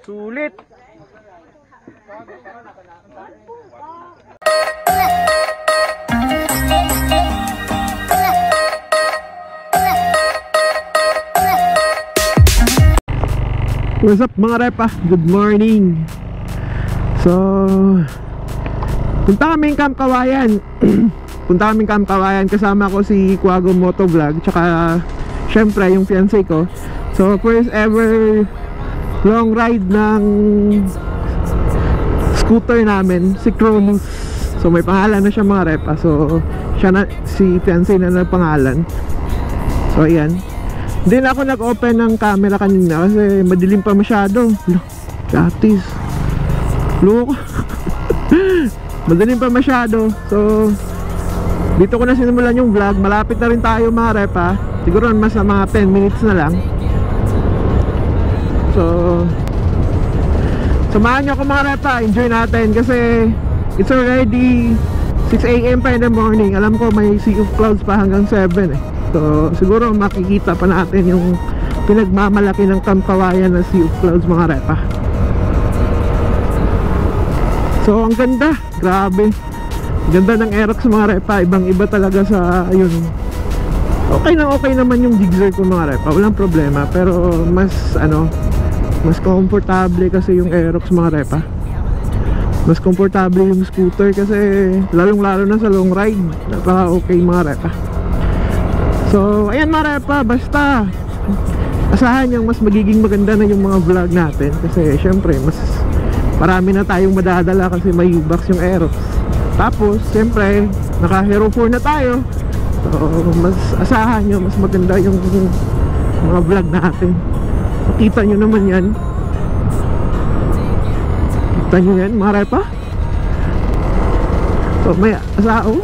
Sulit. What's up mga repa? Good morning. So punta kaming Camp Kawayan. Punta kaming Camp Kawayan. Kasama ko si Quago Motovlog, tsaka syempre yung fiancé ko. So first ever long ride ng scooter namin, si Cronus. So may pangalan na siya mga repa. So siya na, si fiancé na pangalan. So ayan. Hindi na ako nag-open ng camera kanina kasi madilim pa masyado. Chatis. Loko. Madilim pa masyado. So dito ko na sinimulan yung vlog. Malapit na rin tayo mga repa. Siguro mas na mga 10 minutes na lang. So samahan nyo ako mga repa. Enjoy natin kasi it's already 6 AM pa in the morning. Alam ko may sea of clouds pa hanggang 7 eh. So siguro makikita pa natin yung pinagmamalaki ng Camp Kawayan na sea of clouds mga repa. So ang ganda, grabe. Ganda ng Aerox mga repa. Ibang iba talaga sa yun. Okay naman yung Gixxer ko mga repa, walang problema. Pero mas mas comfortable kasi yung Aerox mga repa. Mas comfortable yung scooter kasi lalong lalo na sa long ride. Napaka okay mga repa. So ayan mga repa, basta asahan yung mas magiging maganda na yung mga vlog natin. Kasi syempre mas marami na tayong madadala kasi may U-Box yung Aerox. Tapos syempre naka Hero 4 na tayo. So mas asahan nyo, mas maganda yung mga vlog natin. Kita nyo naman yan. Kita nyo yan mga repa. So may asao.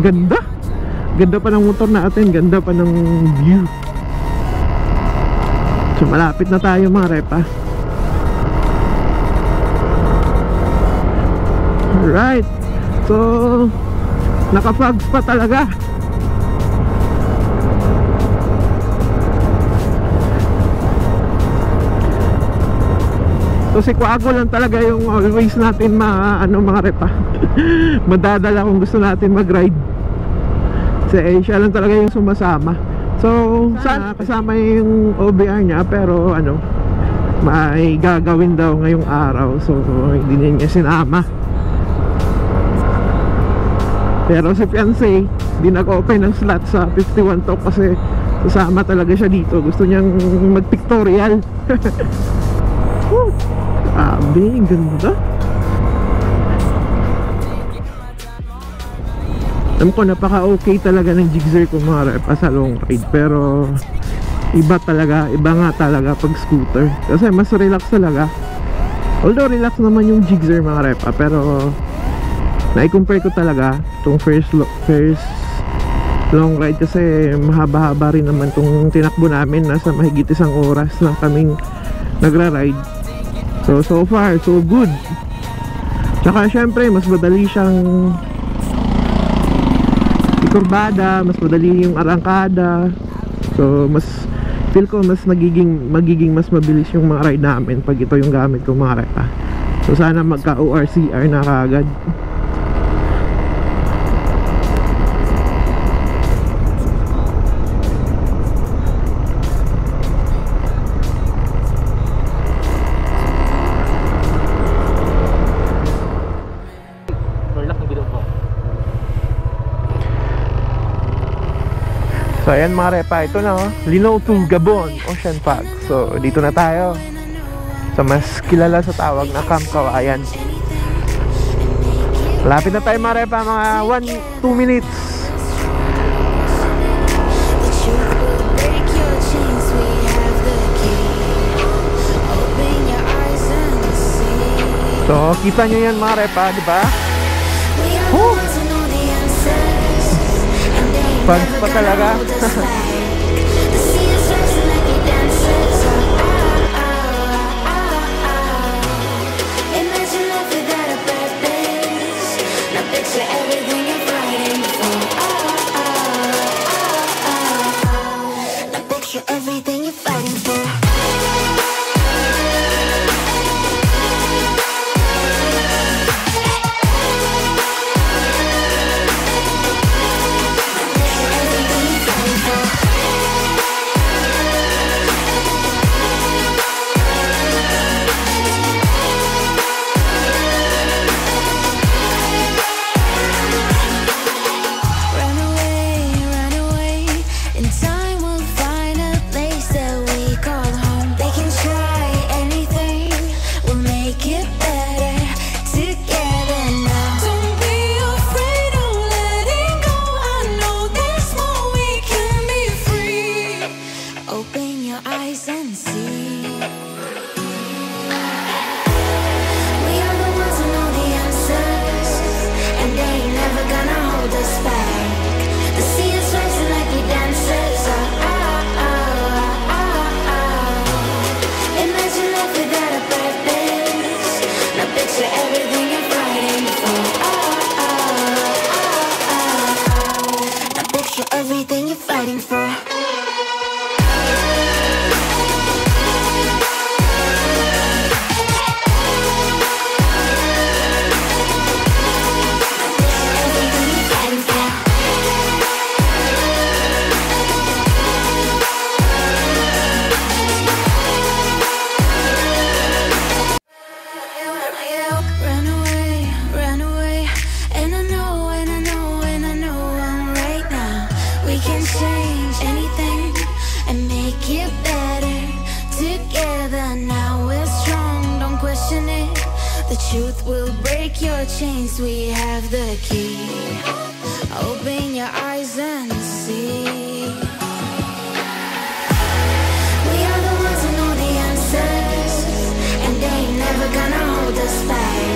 Ganda. Ganda pa ng motor natin, ganda pa ng view. So malapit na tayo mga repa. Alright. So naka-fogs pa talaga. So si Quago lang talaga yung always natin mga repa. Madadala kung gusto natin mag-ride. Kasi siya lang talaga yung sumasama. So sana kasama yung OBR niya. Pero may gagawin daw ngayong araw. So hindi niya sinama. Pero si fiancé di nag-open ng slot sa 51 Talk kasi sasama talaga siya dito. Gusto niyang mag-pictorial. Grabe, ganda. Alam ko napaka-okay talaga ng Gixxer ko mga repa sa long ride. Pero iba nga talaga pag scooter. Kasi mas relax talaga. Although relax naman yung Gixxer mga repa, pero na-compare ko talaga itong first long ride kasi mahaba-haba rin naman itong tinakbo namin. Nasa mahigit 1 oras na kaming nagra-ride. So far, so good. Tsaka syempre mas madali siyang ikurbada, mas madali yung arangkada. So mas feel ko mas magiging mas mabilis yung mga ride namin pag ito yung gamit ko mga repa. So sana magka ORCR na kaagad. So ayan mga repa, ito na Linaw to Gabon, Ocean Park. So dito na tayo sa mas kilala sa tawag na Camp Kawayan. Malapit na tayo mga repa, mga 1-2 minutes. So kita nyo yan mga repa, diba? Bugs pa talaga. Open your eyes and see. We are the ones who know the answers, and they ain't never gonna hold us back. The sea is rising like we dancers. Imagine life without a purpose. Now picture everything you're fighting for. Now picture everything you're fighting for. Truth will break your chains, we have the key. Open your eyes and see. We are the ones who know the answers, and they ain't never gonna hold us back.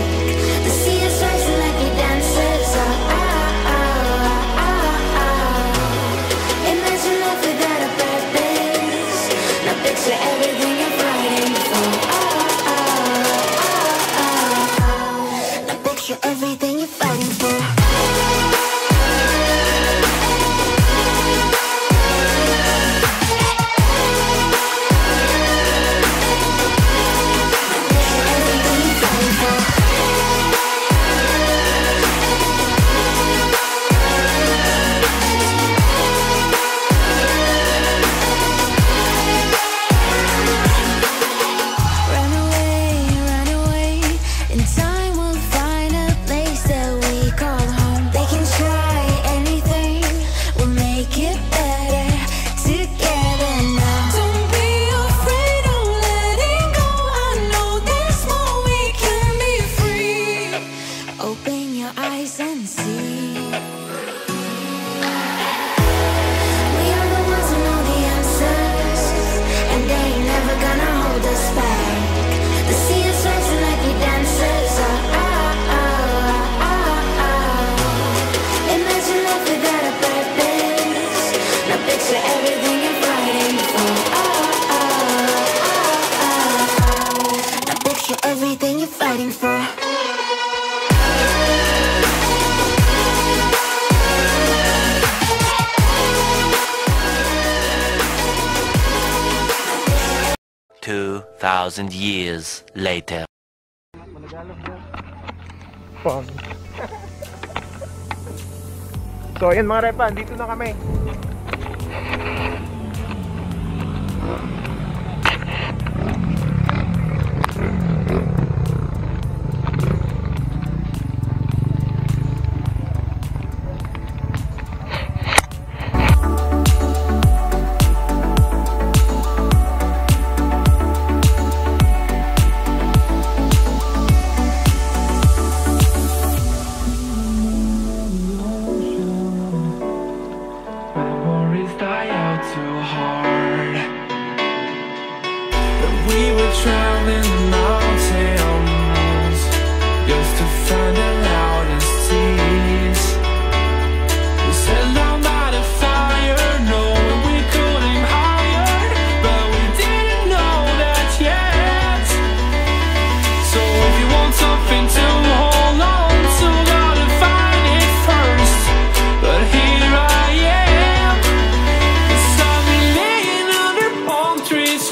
The sea is rising like we dancers. Imagine life without a purpose. Now picture everything you're fighting for. Everything you're fighting for. Everything you're fighting for. 2,000 years later. So ayan mga repa, dito na kami.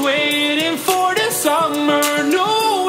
Waiting for the summer, no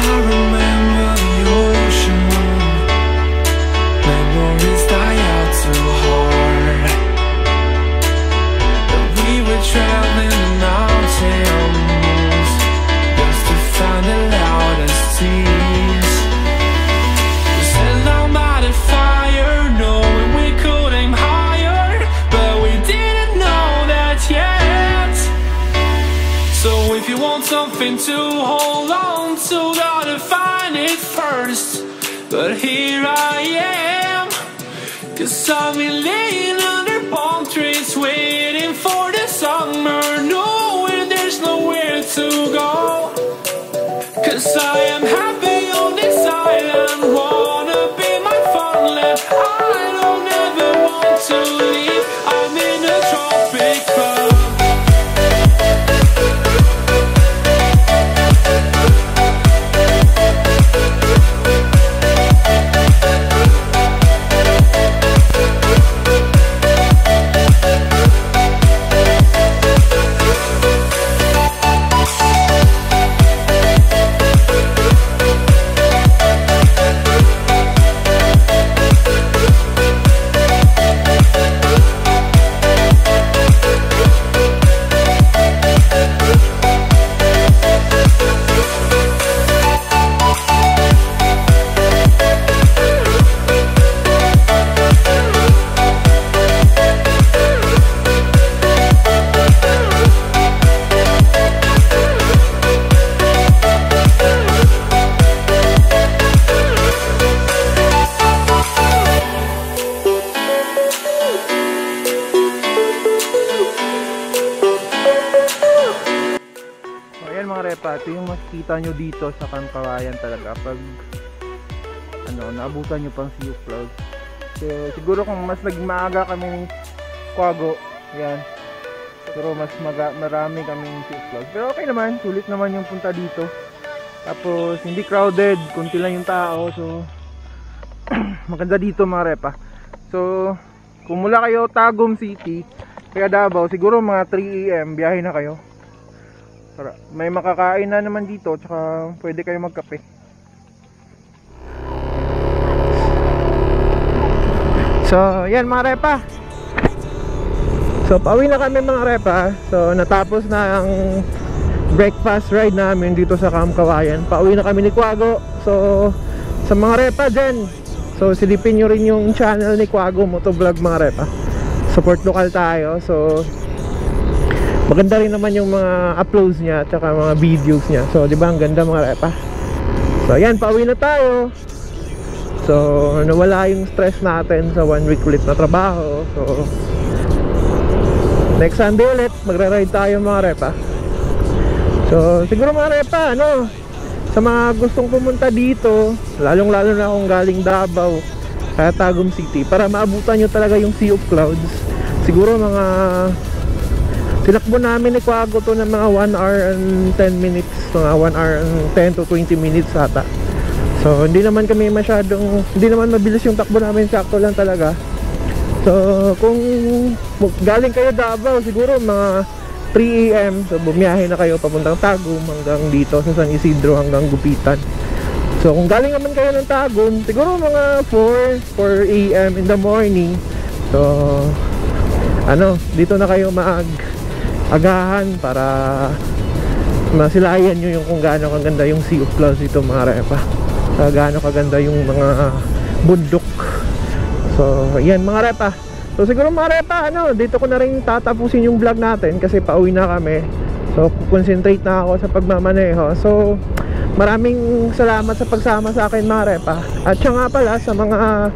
remember the ocean. Memories die out too hard. But we were traveling the mountains just to find the loudest tears. We set down by the fire, knowing we could aim higher, but we didn't know that yet. So if you want something to hold on to, gotta find it first. But here I am, 'cause I've been laying under palm trees, waiting for the summer, knowing there's nowhere to go. 'Cause I am happy on this island, wanna be my farmland. I don't ever want to leave, I'm in a tropic club. Ito yung makikita nyo dito sa Camp Kawayan talaga pag naabutan nyo pang Sea of Clouds. So, siguro kung mas naging maaga kami ng Quago, yan, siguro mas marami kaming Sea of Clouds. Pero okay naman, sulit naman yung punta dito. Tapos hindi crowded, kunti lang yung tao, so maganda dito mga repa. So kung mula kayo Tagum City kaya Davao, siguro mga 3 AM biyahe na kayo. May makakain na naman dito, tsaka pwede kayo magkape. So yan mga repa, so pauwi na kami mga repa. So natapos na ang breakfast ride namin dito sa Camp Kawayan. Pauwi na kami ni Quago. So sa mga repa dyan, so silipin nyo rin yung channel ni Quago Motovlog mga repa. Support lokal tayo. So maganda rin naman yung mga uploads niya at saka mga videos niya. So di ba ang ganda mga repa. So yan, pauwi na tayo. So nawala yung stress natin sa 1 week ulit na trabaho. So next Sunday ulit magra-ride tayo mga repa. So siguro mga repa, sa mga gustong pumunta dito, lalong lalo na kung galing Davao kaya Tagum City, para maabutan nyo talaga yung Sea of Clouds, siguro mga tinakbo namin ni Quago to ng mga 1 hour and 10 minutes, mga 1 hour and 10 to 20 minutes ata. So hindi naman mabilis yung takbo namin, sakto lang talaga. So kung galing kayo Davao, siguro mga 3 AM, so bumiyahe na kayo papuntang Tagum hanggang dito sa San Isidro hanggang Gupitan. So kung galing naman kayo ng Tagum, siguro mga 4 AM in the morning. So dito na kayo agahan para masilayan nyo yung kung gaano kaganda yung Sea of Clouds dito mga repa, gaano kaganda yung mga bundok. So yan mga repa. So siguro mga repa, dito ko na rin tatapusin yung vlog natin kasi pauwi na kami. So concentrate na ako sa pagmamaneho. So maraming salamat sa pagsama sa akin mga repa. At siya nga pala sa mga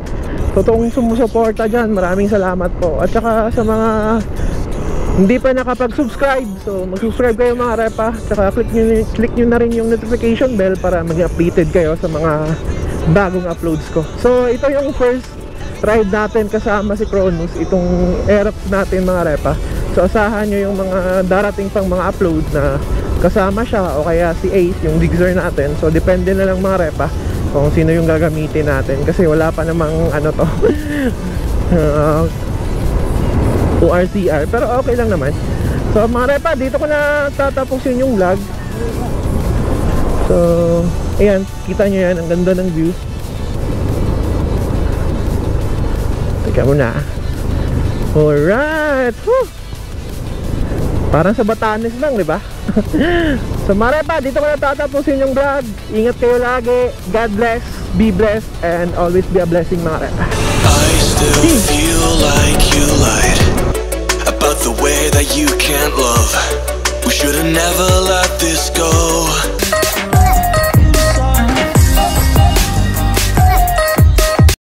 totoong sumusuporta dyan, maraming salamat po. At saka sa mga hindi pa nakapag-subscribe, so mag-subscribe kayo mga repa. Tsaka click nyo na rin yung notification bell para mag-updated kayo sa mga bagong uploads ko. So ito yung first ride natin kasama si Cronus, itong Aerox natin mga repa. So asahan nyo yung mga darating pang mga upload na kasama siya o kaya si Ace, yung Digger natin. So depende na lang mga repa kung sino yung gagamitin natin kasi wala pa namang ORCR, pero okay lang naman. So mga repa, dito ko na tatapusin yung vlog. So Ayan, kita nyo yan, ang ganda ng view. Teka muna. Alright. Woo! Parang sa Batanes lang, di ba? So mga repa, dito ko na tatapusin yung vlog. Ingat kayo lagi. God bless, be blessed, and always be a blessing mga repa. I still feel like you lied about the way that you can't love. We should have never let this go.